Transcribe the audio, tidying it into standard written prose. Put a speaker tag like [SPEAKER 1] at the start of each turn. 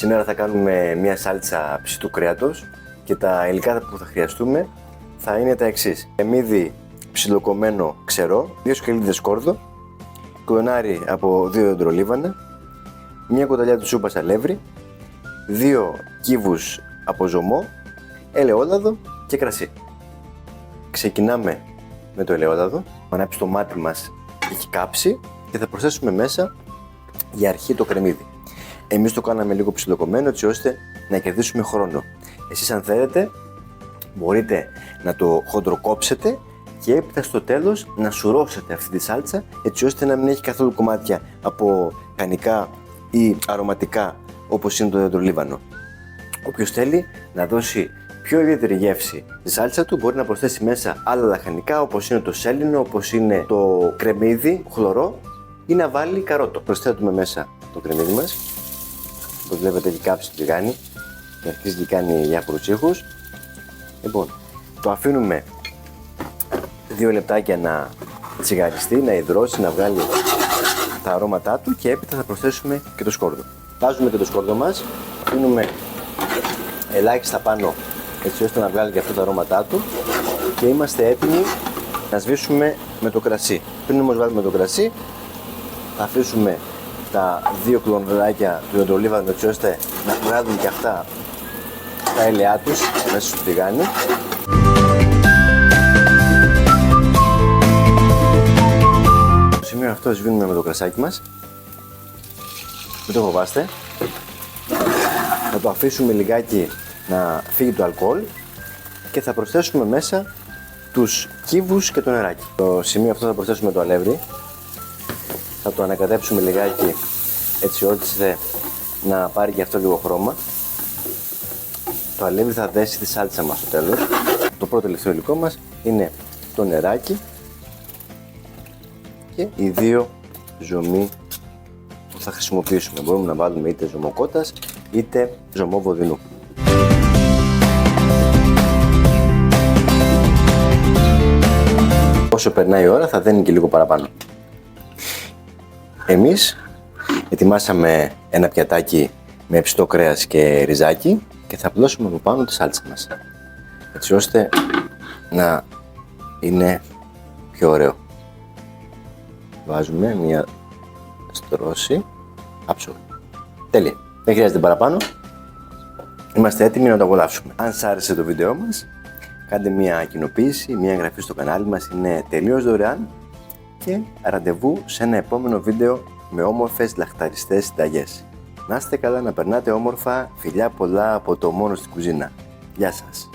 [SPEAKER 1] Σήμερα θα κάνουμε μια σάλτσα ψητού κρέατος και τα υλικά που θα χρειαστούμε θα είναι τα εξής. Κρεμμύδι ψιλοκομμένο ξερό, 2 σκελίδες σκόρδο, κλονάρι από 2 δεντρολίβανα, μια κουταλιά του σούπας αλεύρι, 2 κύβους από ζωμό, ελαιόλαδο και κρασί. Ξεκινάμε με το ελαιόλαδο, ανάψει το μάτι μας, έχει κάψει και θα προσθέσουμε μέσα για αρχή το κρεμμύδι. Εμείς το κάναμε λίγο ψιλοκομμένο έτσι ώστε να κερδίσουμε χρόνο. Εσείς αν θέλετε μπορείτε να το χοντροκόψετε και έπειτα στο τέλος να σουρώσετε αυτή τη σάλτσα έτσι ώστε να μην έχει καθόλου κομμάτια από κανικά ή αρωματικά όπως είναι το δεντρολίβανο. Όποιος θέλει να δώσει πιο ιδιαίτερη γεύση στη σάλτσα του μπορεί να προσθέσει μέσα άλλα λαχανικά όπως είναι το σέλινο, όπως είναι το κρεμμύδι χλωρό ή να βάλει καρότο. Προσθέτουμε μέσα το κρεμμύδι μας. Όπως βλέπετε έχει κάψει το τηγάνι και αρχίζει και κάνει διάφορους ήχους. Λοιπόν, το αφήνουμε 2 λεπτάκια να τσιγαριστεί, να υδρώσει, να βγάλει τα αρώματά του και έπειτα θα προσθέσουμε και το σκόρδο. Βάζουμε και το σκόρδο μας, αφήνουμε ελάχιστα πάνω έτσι ώστε να βγάλει και αυτά τα αρώματά του και είμαστε έτοιμοι να σβήσουμε με το κρασί. Πριν όμως βάλουμε το κρασί θα αφήσουμε τα 2 κλονδράκια του δεντρολίβανου έτσι ώστε να βγάλουν και αυτά τα έλαιά τους μέσα στο τηγάνι. Στο σημείο αυτό σβήνουμε με το κρασάκι μας. Μην το φοβάστε. Θα το αφήσουμε λιγάκι να φύγει το αλκοόλ και θα προσθέσουμε μέσα τους κύβους και το νεράκι. Στο σημείο αυτό θα προσθέσουμε το αλεύρι. Θα το ανακατέψουμε λιγάκι έτσι ώστε να πάρει και αυτό λίγο χρώμα. Το αλεύρι θα δέσει τη σάλτσα μας στο τέλος. Το πρώτο τελευταίο υλικό μας είναι το νεράκι και οι 2 ζωμί που θα χρησιμοποιήσουμε. Μπορούμε να βάλουμε είτε ζωμό κότας είτε ζωμό βοδινού. Όσο περνάει η ώρα θα δένει και λίγο παραπάνω. Εμείς ετοιμάσαμε ένα πιατάκι με ψητό κρέας και ριζάκι και θα απλώσουμε από πάνω τη σάλτσα μας έτσι ώστε να είναι πιο ωραίο. Βάζουμε μια στρώση άψογη. Τέλεια. Δεν χρειάζεται παραπάνω. Είμαστε έτοιμοι να το απολαύσουμε. Αν σας άρεσε το βίντεό μας, κάντε μια κοινοποίηση, μια εγγραφή στο κανάλι μας, είναι τελείως δωρεάν και ραντεβού σε ένα επόμενο βίντεο με όμορφες λαχταριστές συνταγές. Να είστε καλά, να περνάτε όμορφα, φιλιά πολλά από το Μόνο στην Κουζίνα. Γεια σας!